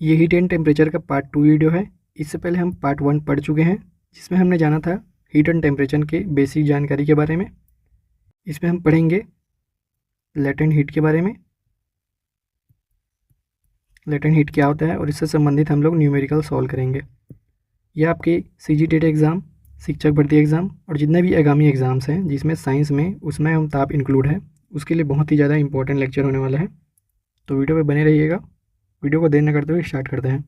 ये heat and temperature का part 2 video है। इससे पहले हम पार्ट 1 पढ़ चुके हैं, जिसमें हमने जाना था हीट एंड टेम्परेचर के बेसिक जानकारी के बारे में। इसमें हम पढ़ेंगे लेटेंट हीट के बारे में। लेटेंट हीट क्या होता है और इससे संबंधित हम लोग न्यूमेरिकल सॉल्व करेंगे। यह आपके CGTET एग्ज़ाम, शिक्षक भर्ती एग्ज़ाम और जितने भी आगामी एग्ज़ाम्स हैं जिसमें साइंस में उसमें हम ताप इंक्लूड है, उसके लिए बहुत ही ज़्यादा इंपॉर्टेंट लेक्चर होने वाला है। तो वीडियो पे बने रहिएगा। वीडियो को देर न करते हुए स्टार्ट करते हैं।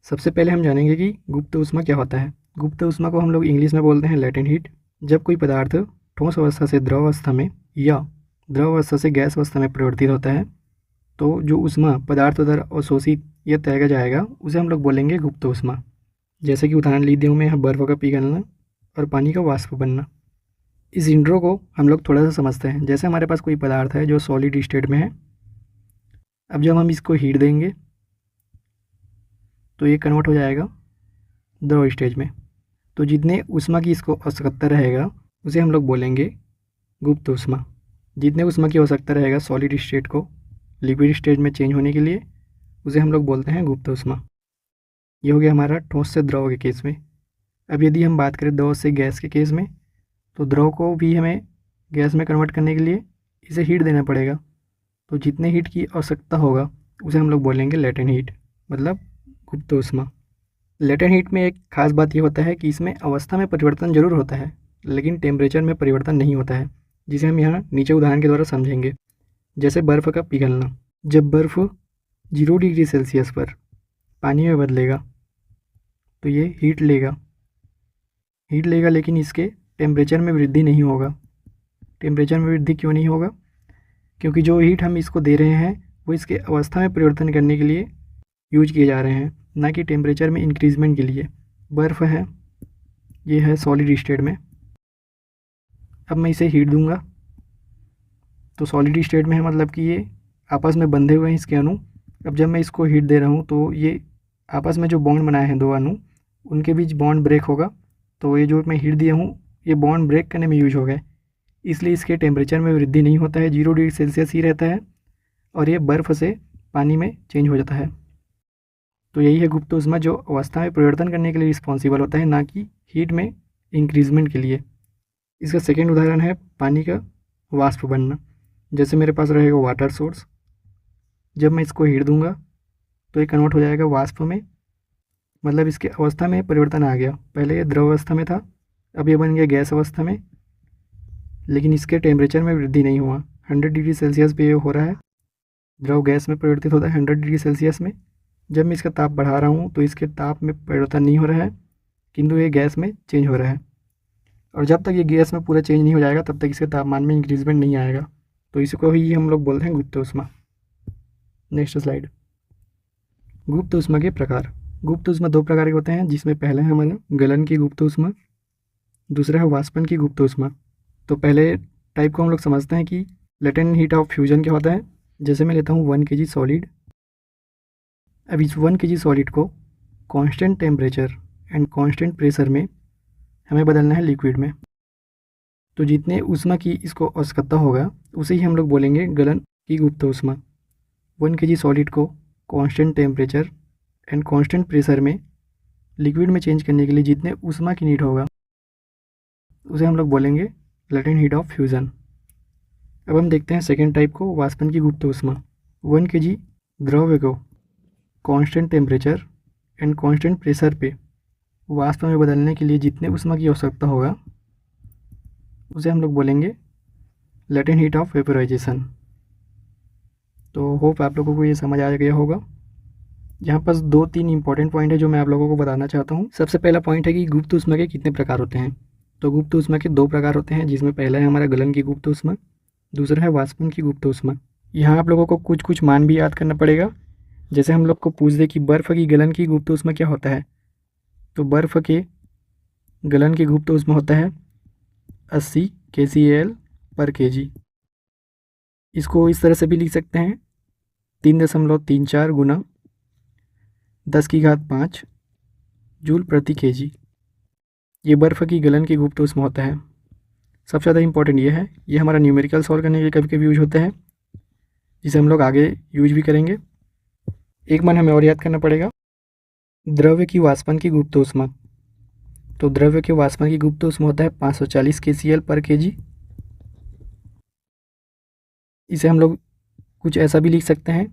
सबसे पहले हम जानेंगे कि गुप्त ऊष्मा क्या होता है। गुप्त ऊष्मा को हम लोग इंग्लिश में बोलते हैं लेटेंट हीट। जब कोई पदार्थ ठोस अवस्था से द्रव अवस्था में या द्रव अवस्था से गैस अवस्था में परिवर्तित होता है, तो जो ऊष्मा पदार्थ द्वारा अवशोषित या त्यागा जाएगा उसे हम लोग बोलेंगे गुप्त ऊष्मा। जैसे कि उदाहरण लीजिए में है बर्फ़ का पिघलना और पानी का वाष्प बनना। इस इंट्रो को हम लोग थोड़ा सा समझते हैं। जैसे हमारे पास कोई पदार्थ है जो सॉलिड स्टेट में है, अब जब हम इसको हीट देंगे तो ये कन्वर्ट हो जाएगा द्रव स्टेज में। तो जितने ऊष्मा की इसको आवश्यकता रहेगा उसे हम लोग बोलेंगे गुप्त ऊष्मा। जितने ऊष्मा की आवश्यकता रहेगा सॉलिड स्टेट को लिक्विड स्टेज में चेंज होने के लिए, उसे हम लोग बोलते हैं गुप्त ऊष्मा। ये हो गया हमारा ठोस से द्रव के केस में। अब यदि हम बात करें द्रव से गैस के केस में, तो द्रव को भी हमें गैस में कन्वर्ट करने के लिए इसे हीट देना पड़ेगा। तो जितने हीट की आवश्यकता होगा उसे हम लोग बोलेंगे लेटेंट हीट, मतलब गुप्त ऊष्मा। लेटेंट हीट में एक खास बात ये होता है कि इसमें अवस्था में परिवर्तन जरूर होता है, लेकिन टेम्परेचर में परिवर्तन नहीं होता है, जिसे हम यहाँ नीचे उदाहरण के द्वारा समझेंगे। जैसे बर्फ़ का पिघलना। जब बर्फ़ 0 डिग्री सेल्सियस पर पानी में बदलेगा तो ये हीट लेगा, लेकिन इसके टेम्परेचर में वृद्धि नहीं होगा। टेम्परेचर में वृद्धि क्यों नहीं होगा? क्योंकि जो हीट हम इसको दे रहे हैं वो इसके अवस्था में परिवर्तन करने के लिए यूज किए जा रहे हैं, ना कि टेम्परेचर में इंक्रीजमेंट के लिए। बर्फ़ है, ये है सॉलिड स्टेट में। अब मैं इसे हीट दूंगा तो सॉलिड स्टेट में है, मतलब कि ये आपस में बंधे हुए हैं इसके अणु। अब जब मैं इसको हीट दे रहा हूँ तो ये आपस में जो बॉन्ड बनाए हैं दो अणु, उनके बीच बॉन्ड ब्रेक होगा। तो ये जो मैं हीट दिया हूँ ये बॉन्ड ब्रेक करने में यूज हो गए, इसलिए इसके टेम्परेचर में वृद्धि नहीं होता है, 0 डिग्री सेल्सियस ही रहता है और ये बर्फ़ से पानी में चेंज हो जाता है। तो यही है गुप्त ऊष्मा, जो अवस्था में परिवर्तन करने के लिए रिस्पॉन्सिबल होता है, ना कि हीट में इंक्रीजमेंट के लिए। इसका सेकेंड उदाहरण है पानी का वाष्प बनना। जैसे मेरे पास रहेगा वाटर सोर्स, जब मैं इसको हीट दूंगा तो ये कन्वर्ट हो जाएगा वाष्प में, मतलब इसके अवस्था में परिवर्तन आ गया। पहले ये द्रव अवस्था में था, अब ये बन गया गैस अवस्था में, लेकिन इसके टेम्परेचर में वृद्धि नहीं हुआ। 100 डिग्री सेल्सियस पे ये हो रहा है, द्रव गैस में परिवर्तित होता है 100 डिग्री सेल्सियस में। जब मैं इसका ताप बढ़ा रहा हूँ तो इसके ताप में परिवर्तन नहीं हो रहा है, किंतु ये गैस में चेंज हो रहा है। और जब तक ये गैस में पूरा चेंज नहीं हो जाएगा तब तक इसके तापमान में इंक्रीजमेंट नहीं आएगा। तो इसको ही हम लोग बोलते हैं गुप्त ऊष्मा। Next slide. गुप्त ऊष्मा के प्रकार। गुप्त ऊष्मा 2 प्रकार के होते हैं, जिसमें पहले है हमारा गलन की गुप्त ऊष्मा, दूसरा है वाष्पन की गुप्त ऊष्मा। तो पहले टाइप को हम लोग समझते हैं कि लेटेंट हीट ऑफ फ्यूजन क्या होता है। जैसे मैं लेता हूँ 1 kg सॉलिड। अब इस 1 kg सॉलिड को constant temperature and constant pressure में हमें बदलना है लिक्विड में। तो जितने ऊष्मा की इसको आवश्यकता होगा उसे ही हम लोग बोलेंगे गलन की गुप्त ऊष्मा। 1 kg सॉलिड को constant temperature and constant pressure में लिक्विड में चेंज करने के लिए जितने ऊष्मा की नीड होगा उसे हम लोग बोलेंगे लेटेंट हीट ऑफ फ्यूज़न। अब हम देखते हैं सेकेंड टाइप को, वाष्पन की गुप्त ऊष्मा। 1 kg द्रव्य को constant temperature and constant pressure पे वाष्प में बदलने के लिए जितने ऊष्मा की आवश्यकता होगा उसे हम लोग बोलेंगे लेटेंट हीट ऑफ वेपोराइजेशन। तो होप आप लोगों को ये समझ आ गया होगा। यहाँ पर 2-3 इंपॉर्टेंट पॉइंट है जो मैं आप लोगों को बताना चाहता हूँ। सबसे पहला पॉइंट है कि गुप्त ऊष्मा के कितने प्रकार होते हैं। तो गुप्त ऊष्मा के 2 प्रकार होते हैं, जिसमें पहला है हमारा गलन की गुप्त ऊष्मा, दूसरा है वाष्पन की गुप्त ऊष्मा। यहाँ आप लोगों को कुछ मान भी याद करना पड़ेगा। जैसे हम लोग को पूछ दे कि बर्फ़ की गलन की गुप्त ऊष्मा क्या होता है, तो बर्फ़ के गलन की गुप्त ऊष्मा होता है 80 kcal/kg। इसको इस तरह से भी लिख सकते हैं 3.34 गुना 10⁵ जूल प्रति kg। ये बर्फ़ की गलन की गुप्त ऊष्मा होता है। सबसे ज़्यादा इंपॉर्टेंट ये है, ये हमारा न्यूमेरिकल सॉल्व करने के लिए कभी कभी यूज होता है, जिसे हम लोग आगे यूज भी करेंगे। एक मान हमें और याद करना पड़ेगा, द्रव्य की वाष्पन की गुप्त ऊष्मा। तो द्रव्य के वाष्पन की गुप्त ऊष्मा होता है 540 kcal पर kg। इसे हम लोग कुछ ऐसा भी लिख सकते हैं,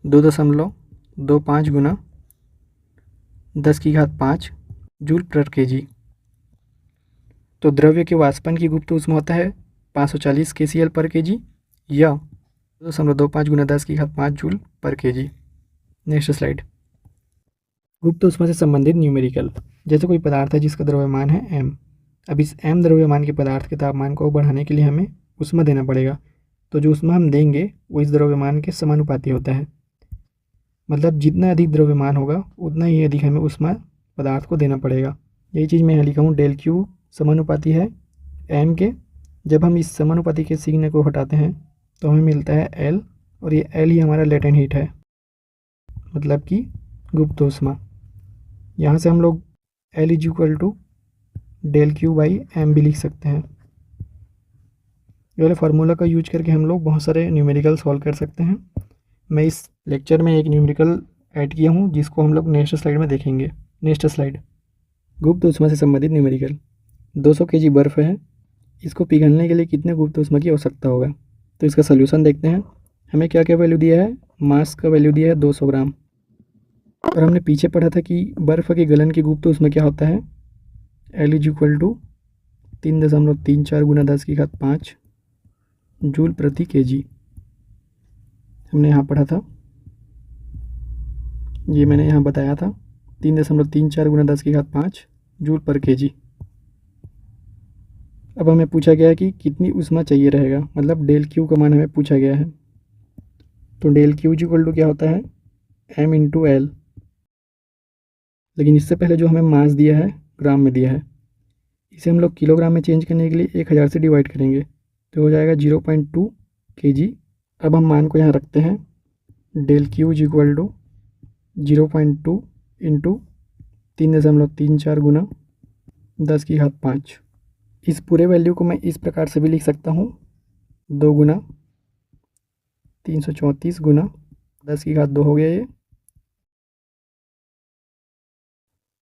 2.25 गुना 10⁵ जूल पर kg। तो द्रव्य के वाष्पन की गुप्त ऊष्मा होता है 540 kcal पर kg या 2.25 गुना 10⁵ जूल पर kg। Next slide. गुप्त ऊष्मा से संबंधित न्यूमेरिकल। जैसे कोई पदार्थ है जिसका द्रव्यमान है m। अब इस m द्रव्यमान के पदार्थ के तापमान को बढ़ाने के लिए हमें ऊष्मा देना पड़ेगा। तो जो ऊष्मा हम देंगे वो इस द्रव्यमान के समानुपाती होता है। मतलब जितना अधिक द्रव्यमान होगा उतना ही अधिक हमें ऊष्मा पदार्थ को देना पड़ेगा। यही चीज़ मैं यहाँ लिखा हूँ, डेल क्यू समानुपाती है m के। जब हम इस समानुपाती के चिन्ह को हटाते हैं तो हमें मिलता है L, और ये L ही हमारा लेटेंट हीट है, मतलब कि गुप्त ऊष्मा। यहाँ से हम लोग L is equal to del Q by M भी लिख सकते हैं। ये वाले फार्मूला का यूज करके हम लोग बहुत सारे न्यूमेरिकल सॉल्व कर सकते हैं। मैं इस लेक्चर में एक न्यूमेरिकल ऐड किया हूँ जिसको हम लोग नेक्स्ट स्लाइड में देखेंगे। Next slide. गुप्त ऊष्मा से संबंधित न्यूमेरिकल। 200 kg बर्फ़ है, इसको पिघलने के लिए कितने गुप्त ऊष्मा की आवश्यकता होगा। तो इसका सोल्यूशन देखते हैं। हमें क्या क्या वैल्यू दिया है, मास का वैल्यू दिया है 200 ग्राम, और हमने पीछे पढ़ा था कि बर्फ़ के गलन की गुप्त ऊष्मा क्या होता है, L इज इक्वल टू 3.34 गुना 10⁵ जूल प्रति kg। हमने यहाँ पढ़ा था, ये मैंने यहाँ बताया था, 3.34 गुना 10⁵ जूल पर kg। अब हमें पूछा गया है कि कितनी ऊष्मा चाहिए रहेगा, मतलब डेल क्यू का मान हमें पूछा गया है। तो डेल क्यू इक्वल टू क्या होता है, m इंटू एल। लेकिन इससे पहले जो हमें मास दिया है ग्राम में दिया है, इसे हम लोग किलोग्राम में चेंज करने के लिए 1000 से डिवाइड करेंगे तो हो जाएगा 0.2 kg। अब हम मान को यहाँ रखते हैं, del Q equal to 0.2 into 3.34 गुना 10⁵ इस पूरे वैल्यू को मैं इस प्रकार से भी लिख सकता हूँ, 2 गुना 334 गुना 10⁵2 हो गया ये।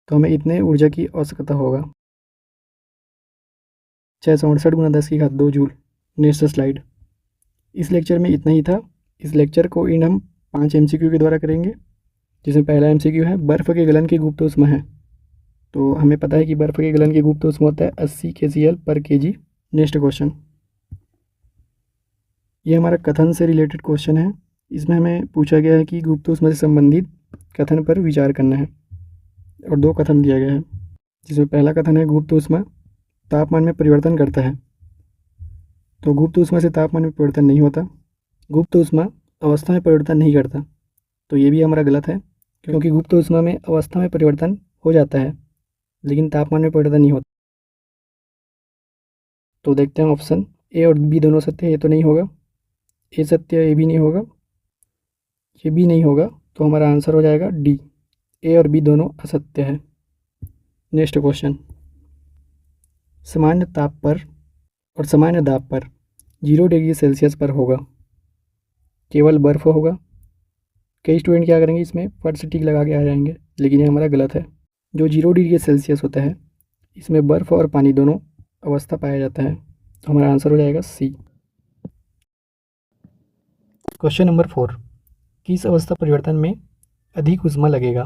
तो हमें इतने ऊर्जा की आवश्यकता होगा, 668 गुना 10⁵2 जूल। Next slide. इस लेक्चर में इतना ही था। इस लेक्चर को इन हम 5 MCQ के द्वारा करेंगे, जिसमें पहला MCQ है बर्फ़ के गलन की गुप्त ऊष्मा है। तो हमें पता है कि बर्फ़ के गलन की गुप्त ऊष्मा होता है 80 kcal पर kg। नेक्स्ट क्वेश्चन, ये हमारा कथन से रिलेटेड क्वेश्चन है। इसमें हमें पूछा गया है कि गुप्त ऊष्मा से संबंधित कथन पर विचार करना है, और 2 कथन दिया गया है, जिसमें पहला कथन है गुप्त ऊष्मा तापमान में परिवर्तन करता है। तो गुप्त ऊष्मा से तापमान में परिवर्तन नहीं होता, गुप्त ऊष्मा अवस्था में परिवर्तन नहीं करता। तो ये भी हमारा गलत है, क्योंकि गुप्त ऊष्मा में अवस्था में परिवर्तन हो जाता है लेकिन तापमान में परिवर्तन नहीं होता। तो देखते हैं ऑप्शन ए और बी दोनों सत्य है, ये तो नहीं होगा, ए सत्य है, ए भी नहीं होगा, ये भी नहीं होगा। तो हमारा आंसर हो जाएगा डी, ए और बी दोनों असत्य है। नेक्स्ट क्वेश्चन, सामान्य ताप पर और सामान्य दाब पर 0 डिग्री सेल्सियस पर होगा केवल बर्फ़ होगा। कई स्टूडेंट क्या करेंगे, इसमें फट से टिक लगा के आ जाएंगे, लेकिन ये हमारा गलत है। जो 0 डिग्री सेल्सियस होता है इसमें बर्फ़ और पानी दोनों अवस्था पाया जाता है। तो हमारा आंसर हो जाएगा सी। क्वेश्चन नंबर 4, किस अवस्था परिवर्तन में अधिक ऊष्मा लगेगा।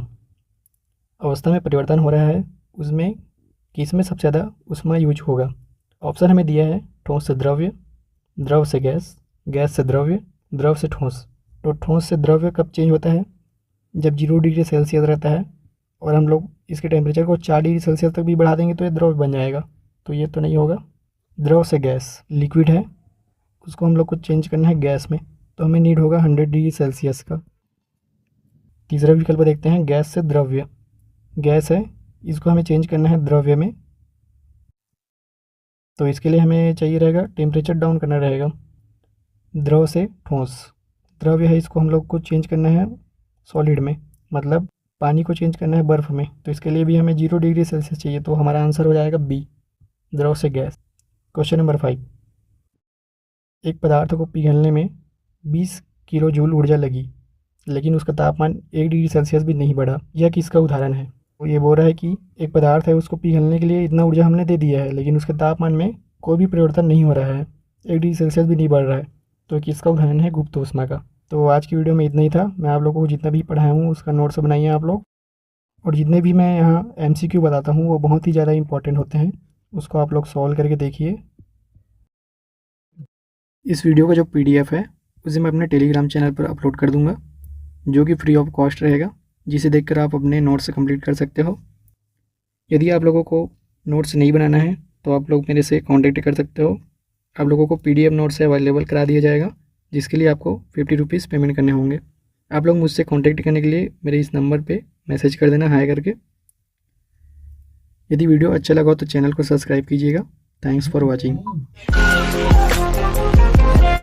अवस्था में परिवर्तन हो रहा है, उसमें किस में सबसे ज़्यादा ऊष्मा यूज होगा। ऑप्शन हमें दिया है ठोस से द्रव्य, द्रव से गैस, गैस से द्रव्य, द्रव से ठोस। तो ठोस से द्रव्य कब चेंज होता है, जब 0 डिग्री सेल्सियस रहता है और हम लोग इसके टेम्परेचर को 4 डिग्री सेल्सियस तक भी बढ़ा देंगे तो ये द्रव बन जाएगा। तो ये तो नहीं होगा। द्रव से गैस, लिक्विड है, उसको हम लोग को चेंज करना है गैस में, तो हमें नीड होगा 100 डिग्री सेल्सियस का। तीसरा विकल्प देखते हैं, गैस से द्रव्य, गैस है, इसको हमें चेंज करना है द्रव्य में, तो इसके लिए हमें चाहिए रहेगा टेम्परेचर डाउन करना रहेगा। द्रव से ठोस, द्रव्य है, इसको हम लोग को चेंज करना है सॉलिड में, मतलब पानी को चेंज करना है बर्फ़ में, तो इसके लिए भी हमें 0 डिग्री सेल्सियस चाहिए। तो हमारा आंसर हो जाएगा बी, द्रव से गैस। क्वेश्चन नंबर 5, एक पदार्थ को पिघलने में 20 किलो जूल ऊर्जा लगी, लेकिन उसका तापमान 1 डिग्री सेल्सियस भी नहीं बढ़ा। यह किसका उदाहरण है? तो ये बोल रहा है कि एक पदार्थ है, उसको पिघलने के लिए इतना ऊर्जा हमने दे दिया है, लेकिन उसके तापमान में कोई भी परिवर्तन नहीं हो रहा है, 1 डिग्री सेल्सियस भी नहीं बढ़ रहा है। तो किसका उदाहरण है? गुप्त ऊष्मा का। तो आज की वीडियो में इतना ही था। मैं आप लोगों को जितना भी पढ़ाया हूँ उसका नोट्स बनाइए आप लोग, और जितने भी मैं यहाँ MCQ बताता हूँ वो बहुत ही ज़्यादा इंपॉर्टेंट होते हैं, उसको आप लोग सॉल्व करके देखिए। इस वीडियो का जो PDF है उसे मैं अपने टेलीग्राम चैनल पर अपलोड कर दूंगा, जो कि फ्री ऑफ कॉस्ट रहेगा, जिसे देखकर आप अपने नोट्स कंप्लीट कर सकते हो। यदि आप लोगों को नोट्स नहीं बनाना है तो आप लोग मेरे से कांटेक्ट कर सकते हो। आप लोगों को PDF नोट्स अवेलेबल करा दिया जाएगा, जिसके लिए आपको 50 रुपीज़ पेमेंट करने होंगे। आप लोग मुझसे कांटेक्ट करने के लिए मेरे इस नंबर पे मैसेज कर देना, हाय करके। यदि वीडियो अच्छा लगा हो तो चैनल को सब्सक्राइब कीजिएगा। Thanks for watching.